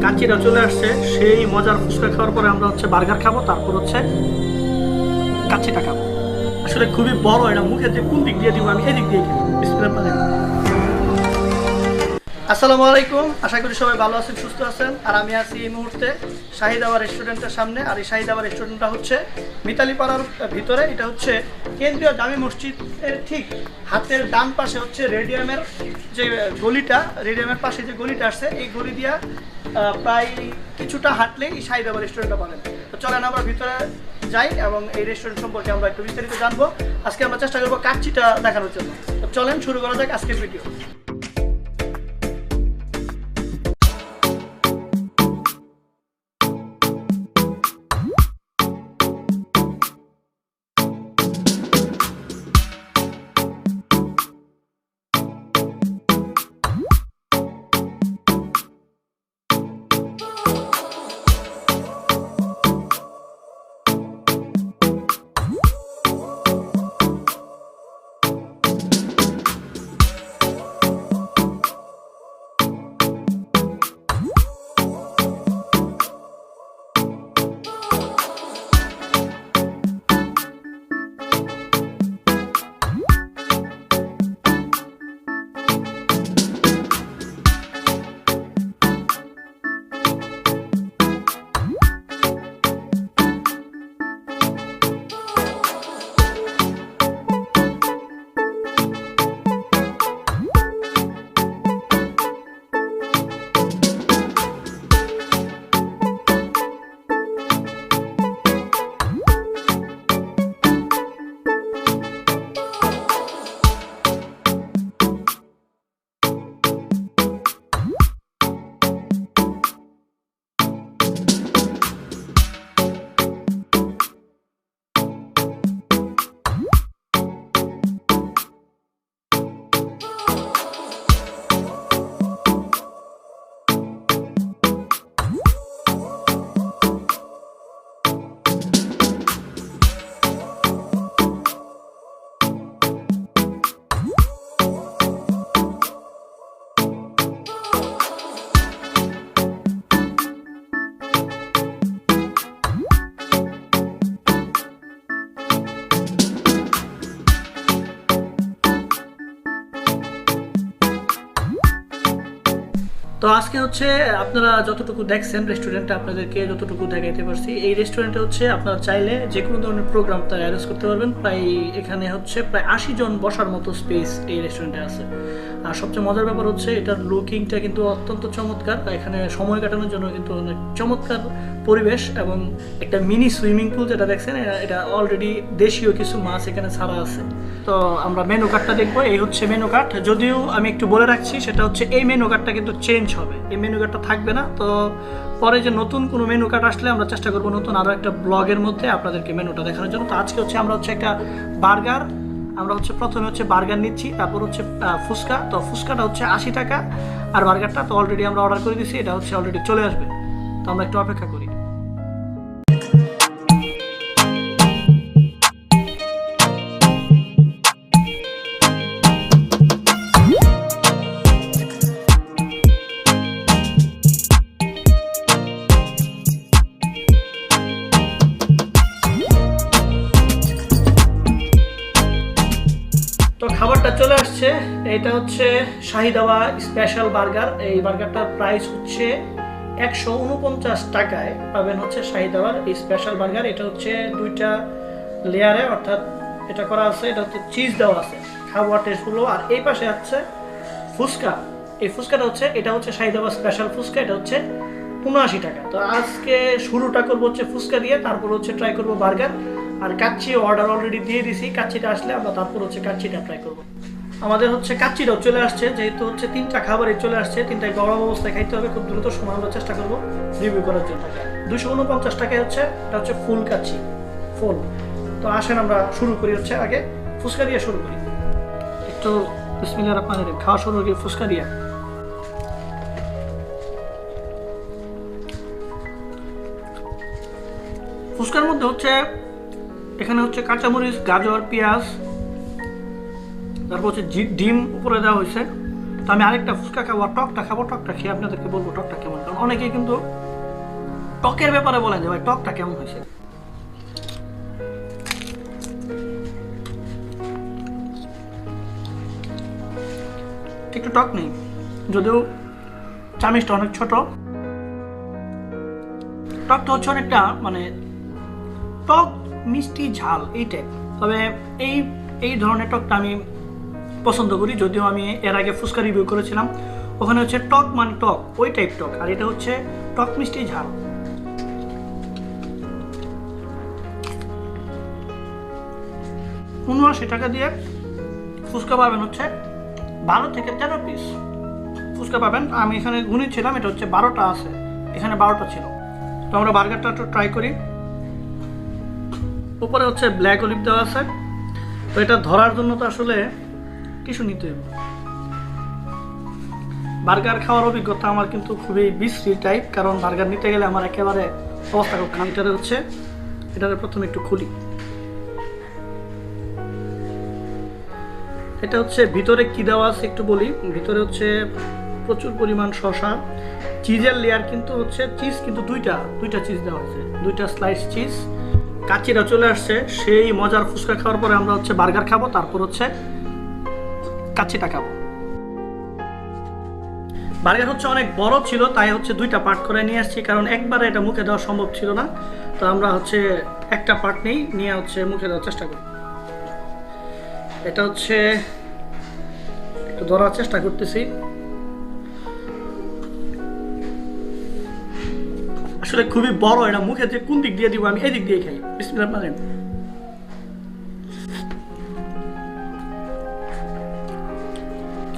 কাচ্চিটা চলে আসছে, সেই মজার ফুচকা খাওয়ার পরে আমরা হচ্ছে বার্গার খাবো, তারপর হচ্ছে কাচ্চিটা খাবো। আসলে খুবই বড়, এটা মুখে যে কোন দিক দিয়ে দিব আমি এদিক দিয়ে খেলি। বিসমিল্লাহ। আসসালামু আলাইকুম, আশা করি সবাই ভালো আছেন, সুস্থ আছেন। আর আমি আছি এই মুহূর্তে শাহিদাবা রেস্টুরেন্টের সামনে। আর এই শাহিদাবা রেস্টুরেন্টটা হচ্ছে মিতালি পাড়ার ভিতরে। এটা হচ্ছে কেন্দ্রীয় জামি মসজিদের ঠিক হাতের ডান পাশে হচ্ছে রেডিয়ামের যে গলিটা, রেডিয়ামের পাশে যে গলিটা আসছে, এই গলি দিয়া প্রায় কিছুটা হাঁটলেই এই শাহিদাবা রেস্টুরেন্টটা পাবেন। তো চলেন আমরা ভিতরে যাই এবং এই রেস্টুরেন্ট সম্পর্কে আমরা একটু বিস্তারিত জানবো। আজকে আমরা চেষ্টা করবো কাচ্চিটা দেখানোর জন্য। তো চলেন শুরু করা যাক আজকের ভিডিও। তো আজকে হচ্ছে আপনারা যতটুকু দেখছেন রেস্টুরেন্টে, আপনাদেরকে যতটুকু দেখাইতে পারছি, এই রেস্টুরেন্টে হচ্ছে আপনারা চাইলে যে কোনো ধরনের প্রোগ্রাম তারা অ্যারেঞ্জ করতে পারবেন। প্রায় এখানে হচ্ছে প্রায় 80 জন বসার মতো স্পেস এই রেস্টুরেন্টে আছে। আর সবচেয়ে মজার ব্যাপার হচ্ছে এটার লুকিংটা কিন্তু অত্যন্ত চমৎকার। এখানে সময় কাটানোর জন্য কিন্তু অনেক চমৎকার পরিবেশ এবং একটা মিনি সুইমিং পুল যেটা দেখছেন, এটা অলরেডি দেশীয় কিছু মাছ এখানে ছাড়া আছে। তো আমরা মেনু কার্ডটা দেখবো। এই হচ্ছে মেনু কার্ড। যদিও আমি একটু বলে রাখছি, সেটা হচ্ছে এই মেনু কার্ডটা কিন্তু চেঞ্জ হবে, এই মেনু কার্ডটা থাকবে না। তো পরে যে নতুন কোনো মেনু কার্ড আসলে আমরা চেষ্টা করবো নতুন আরও একটা ব্লগের মধ্যে আপনাদেরকে মেনুটা দেখানোর জন্য। তো আজকে হচ্ছে আমরা হচ্ছে একটা বার্গার, আমরা হচ্ছে প্রথমে হচ্ছে বার্গার নিচ্ছি, তারপর হচ্ছে ফুচকা। তো ফুচকাটা হচ্ছে 80 টাকা, আর বার্গারটা তো অলরেডি আমরা অর্ডার করে দিয়েছি, এটা হচ্ছে অলরেডি চলে আসবে। তো আমরা একটু অপেক্ষা করি। তো খাবারটা চলে আসছে। এটা হচ্ছে শাহিদাবা স্পেশাল বার্গার। এই বার্গারটার প্রাইস হচ্ছে 149 টাকায় পাবেন হচ্ছে শাহিদাবার এই স্পেশাল বার্গার। এটা হচ্ছে 2টা লেয়ারে, অর্থাৎ এটা করা আছে, এটা হচ্ছে চিজ দেওয়া আছে, খাবার টেস্টগুলো। আর এই পাশে আছে ফুচকা। এই ফুচকাটা হচ্ছে, এটা হচ্ছে শাহিদাবা স্পেশাল ফুচকা, এটা হচ্ছে 79 টাকা। তো আজকে শুরুটা করবো হচ্ছে ফুচকা দিয়ে, তারপর হচ্ছে ট্রাই করবো বার্গার। আর কাচ্চি অর্ডার অলরেডি দিয়ে দিছি, কাচ্চিটা আসলে আমরা তারপর হচ্ছে কাচ্চিটা ট্রাই করবো। আমাদের হচ্ছে কাচ্চিটাও চলে আসছে, যেহেতু হচ্ছে 3টা খাবারই চলে আসছে, 3টাই গরম অবস্থায় খাইতে হবে। খুব দ্রুত সময় আমরা চেষ্টা করবো রিভিউ করার জন্য। 249 টাকায় হচ্ছে, এটা হচ্ছে ফুল কাচ্চি, ফুল। তো আসেন আমরা শুরু করি, হচ্ছে আগে ফুচকা দিয়ে শুরু করি। একটু বিসমিল্লাহির রহমানির রহিম খাওয়া শুরু করি ফুচকা দিয়ে। ফুচকার মধ্যে হচ্ছে এখানে হচ্ছে কাঁচামরিচ, গাজর, পেঁয়াজ, তারপর হচ্ছে ডিম উপরে দেওয়া হয়েছে, তো আমি আরেকটা ফুচকা খাবো, টকটা খাবো, টকটা খেয়ে আপনাদেরকে বলবো টকটা কেমন। কারণ অনেকেই কিন্তু টকের ব্যাপারে বলেন যে ভাই টকটা কেমন হয়েছে। একটু টক নেই, যদিও চামিচটা অনেক ছোট। টকটা হচ্ছে অনেকটা মানে টক মিষ্টি ঝাল এই টাইপ। তবে এই ধরনের টকটা আমি পছন্দ করি, যদিও আমি এর আগে ফুচকা রিভিউ করেছিলাম, ওখানে হচ্ছে টক মানে টক ওই টাইপ টক, আর এটা হচ্ছে টক মিষ্টি ঝাল। 79 টাকা দিয়ে ফুচকা পাবেন হচ্ছে 12 থেকে 13 পিস ফুচকা পাবেন। আমি এখানে গুনেছিলাম, এটা হচ্ছে 12টা আছে, এখানে 12টা ছিল। তো আমরা বার্গারটা একটু ট্রাই করি। উপরে হচ্ছে ব্ল্যাক অলিভ দেওয়া আছে, তো এটা ধরার জন্য তো আসলে কিছু নিতে হবে। বার্গার খাওয়ার অভিজ্ঞতা আমার কিন্তু খুবই বিশ্রী টাইপ, কারণ বার্গার নিতে গেলে আমার একেবারে অবস্থা খুব খারাপ। এটারে হচ্ছে এটারে প্রথমে একটু খুলি। এটা হচ্ছে ভিতরে কি দেওয়া আছে একটু বলি। ভিতরে হচ্ছে প্রচুর পরিমাণ শসা, চিজের লেয়ার কিন্তু হচ্ছে চিজ কিন্তু দুইটা চিজ দেওয়া হয়েছে, 2টা স্লাইস চিজ। কাচ্চিটা চলে আসছে, সেই মজার ফুচকা খাওয়ার পরে আমরা হচ্ছে বার্গার খাবো, তারপর হচ্ছে কাচ্চিটা খাবো। বার্গার হচ্ছে অনেক বড় ছিল, তাই হচ্ছে 2টা পার্ট করে নিয়ে আসছি, কারণ একবারে এটা মুখে দেওয়া সম্ভব ছিল না। তো আমরা হচ্ছে একটা পার্ট নিয়ে হচ্ছে মুখে দেওয়ার চেষ্টা করি। এটা হচ্ছে একটু ধরার চেষ্টা করতেছি। আসলে খুবই বড়, এটা মুখে যে কোন দিক দিয়ে দিব আমি এই দিক দিয়ে খাই। বিসমিল্লাহ বলেন।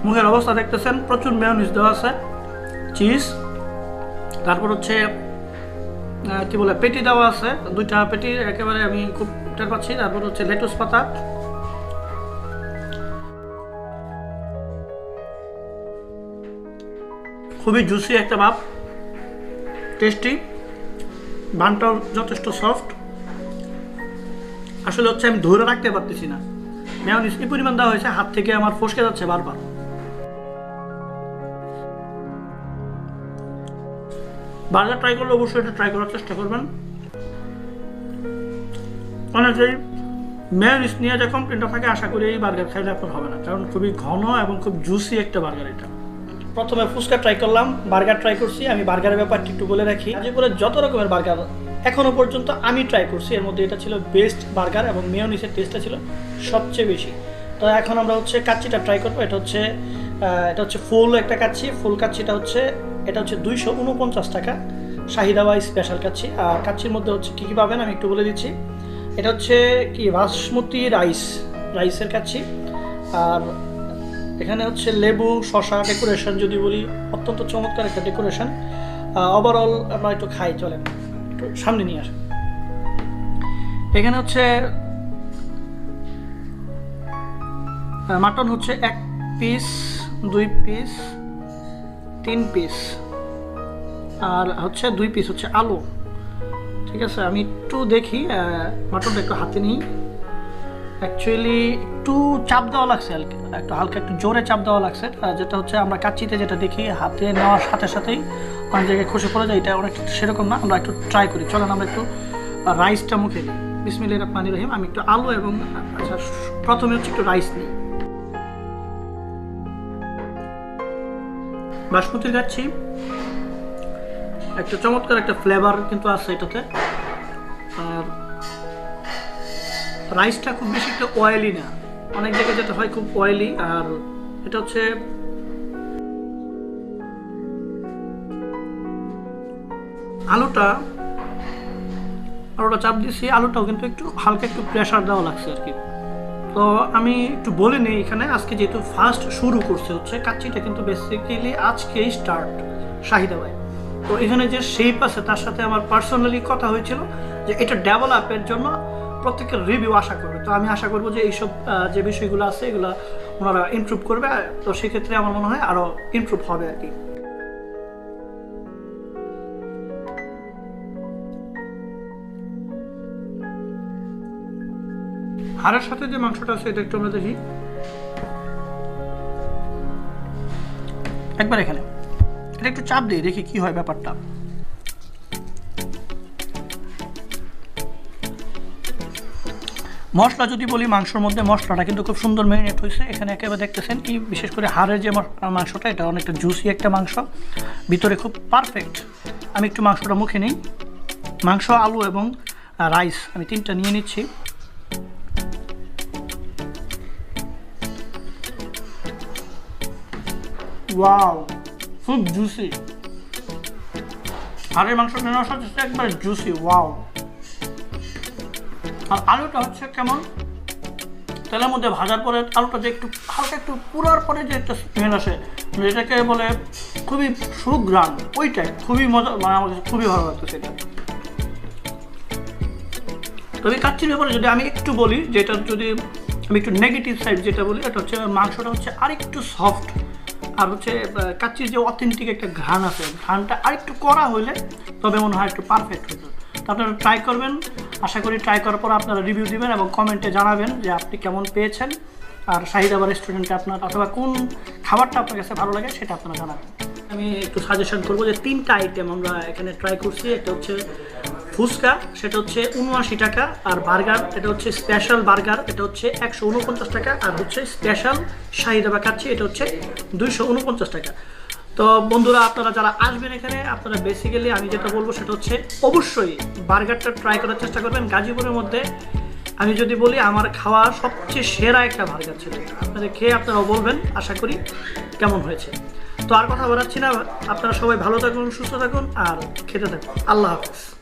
মুখের অবস্থা দেখতেছেন, প্রচুর মেয়োনিজ দেওয়া আছে, চিজ, তারপর হচ্ছে কি বলে পেটি দেওয়া আছে, 2টা পেটি একেবারে আমি খুব টের পাচ্ছি। তারপর হচ্ছে লেটুস পাতা, খুবই জুসি একটা ভাব, টেস্টি, বানটাও যথেষ্ট সফট। আসলে হচ্ছে আমি ধরে রাখতে পারতেছি না, মেয়োনিজ এই পরিমাণ দেওয়া হয়েছে, হাত থেকে আমার ফসকে যাচ্ছে বারবার। বার্গার ট্রাই করলে অবশ্যই এটা ট্রাই করার চেষ্টা করবেন। অনেকেই মেয়োনিজ নিয়ে যে কমপ্লেনটা থাকে, আশা করি এই বার্গার খাইলে আপনার হবে না, কারণ খুবই ঘন এবং খুব জুসি একটা বার্গার এটা। প্রথমে ফুচকা ট্রাই করলাম, বার্গার ট্রাই করছি। আমি বার্গারের ব্যাপারটা একটু বলে রাখি, গাজীপুরে যত রকমের বার্গার এখনো পর্যন্ত আমি ট্রাই করছি, এর মধ্যে এটা ছিল বেস্ট বার্গার এবং মেয়োনিজের টেস্টটা ছিল সবচেয়ে বেশি। তো এখন আমরা হচ্ছে কাচ্চিটা ট্রাই করবো। এটা হচ্ছে ফুল একটা কাচ্চি, ফুল কাচ্চিটা হচ্ছে এটা হচ্ছে 249 টাকা, শাহিদাবাই স্পেশাল কাচ্চি। আর কাচ্চির মধ্যে হচ্ছে কী কী পাবেন আমি একটু বলে দিচ্ছি। এটা হচ্ছে কি বাসমতি রাইসের কাচ্চি, আর এখানে হচ্ছে লেবু, শসা, ডেকোরেশন যদি বলি অত্যন্ত চমৎকার একটা ডেকোরেশন। ওভারঅল আমরা একটু খাই, চলেন একটু সামনে নিয়ে আসেন। এখানে হচ্ছে মাটন হচ্ছে 1 পিস, 2 পিস, 3 পিস, আর হচ্ছে 2 পিস হচ্ছে আলু। ঠিক আছে, আমি একটু দেখি মাটনটা একটু হাতে নিই। অ্যাকচুয়ালি একটু চাপ দেওয়া লাগছে, একটু হালকা একটু জোরে চাপ দেওয়া লাগছে, যেটা হচ্ছে আমরা কাচ্চিতে যেটা দেখি হাতে নেওয়ার সাথে সাথেই অনেক জায়গায় খসে পড়ে যায়, এটা অনেক সেরকম না। আমরা একটু ট্রাই করি, চলেন আমরা একটু রাইসটা মুখে দিই। বিসমিল্লাহির রহমানির রহিম। আমি একটু আলু এবং আচ্ছা প্রথমে হচ্ছে একটু রাইস নিই। বাসমতির কাচ্চি একটা চমৎকার একটা ফ্লেভার কিন্তু আছে এটাতে, আর রাইসটা খুব বেশি একটা অয়েলি না, অনেক জায়গায় যেটা হয় খুব অয়েলি। আর এটা হচ্ছে আলুটা চাপ দিয়েছি, আলুটাও কিন্তু একটু হালকা একটু প্রেশার দেওয়া লাগছে আর কি। তো আমি একটু বলে নিই, এখানে আজকে যেহেতু ফার্স্ট শুরু করছে হচ্ছে কাচ্চিটা, কিন্তু বেসিক্যালি আজকেই স্টার্ট শাহিদাবাই। তো এখানে যে শেপ আছে তার সাথে আমার পার্সোনালি কথা হয়েছিল যে এটা ডেভেলপের জন্য প্রত্যেকের রিভিউ আশা করবে। তো আমি আশা করবো যে এইসব যে বিষয়গুলো আছে এগুলো ওনারা ইমপ্রুভ করবে, তো সেক্ষেত্রে আমার মনে হয় আরও ইমপ্রুভ হবে আর কি। হাড়ের সাথে যে মাংসটা আছে এটা একটু আমরা দেখি। একবার এখানে এটা একটু চাপ দিই, দেখি কি হয় ব্যাপারটা। মশলা যদি বলি, মাংসর মধ্যে মশলাটা কিন্তু খুব সুন্দর ম্যারিনেট হয়েছে। এখানে একেবারে দেখতেছেন কি, বিশেষ করে হাড়ের যে মাংসটা, এটা অনেকটা জুসি একটা মাংস, ভিতরে খুব পারফেক্ট। আমি একটু মাংসটা মুখে নিই। মাংস, আলু এবং রাইস আমি 3টা নিয়ে নিচ্ছি। ওয়াও, খুব জুসি। হাড়ের মাংস নেওয়ার সাথে একবার জুসি। ওয়াও। আর আলুটা হচ্ছে কেমন, তেলের মধ্যে ভাজার পরে আলুটা যে একটু হালকা একটু পুরার পরে যে একটা স্মেল আসে, যেটাকে বলে খুবই সুঘ্রাণ, ওইটাই খুবই মজা, মানে আমার কাছে খুবই ভালো লাগতো সেটা। তবে কাচ্চির ব্যাপারে যদি আমি একটু বলি, যেটা যদি আমি একটু নেগেটিভ সাইড যেটা বলি, এটা হচ্ছে মাংসটা হচ্ছে আরেকটু সফট, আর হচ্ছে কাচ্চির যে অথেন্টিক একটা ঘ্রাণ আছে, ঘ্রাণটা আরেকটু কড়া হইলে তবে মনে হয় একটু পারফেক্ট হতো। তো আপনারা ট্রাই করবেন, আশা করি ট্রাই করার পর আপনারা রিভিউ দিবেন এবং কমেন্টে জানাবেন যে আপনি কেমন পেয়েছেন, আর শাহি ধাবা রেস্টুরেন্টে আপনার অথবা কোন খাবারটা আপনার কাছে ভালো লাগে সেটা আপনারা জানাবেন। আমি একটু সাজেশন করবো যে 3টা আইটেম আমরা এখানে ট্রাই করছি। এটা হচ্ছে ফুচকা, সেটা হচ্ছে 79 টাকা, আর বার্গার, এটা হচ্ছে স্পেশাল বার্গার, এটা হচ্ছে 149 টাকা, আর হচ্ছে স্পেশাল শাহি ধাবা কাচ্চি, এটা হচ্ছে 249 টাকা। তো বন্ধুরা, আপনারা যারা আসবেন এখানে, আপনারা বেসিক্যালি আমি যেটা বলবো সেটা হচ্ছে অবশ্যই বার্গারটা ট্রাই করার চেষ্টা করবেন। গাজীপুরের মধ্যে আমি যদি বলি, আমার খাওয়া সবচেয়ে সেরা একটা বার্গার ছিল। আপনারা খেয়ে আপনারাও বলবেন আশা করি কেমন হয়েছে। তো আর কথা বাড়াচ্ছি না, আপনারা সবাই ভালো থাকুন, সুস্থ থাকুন, আর খেতে থাকুন। আল্লাহ হাফেজ।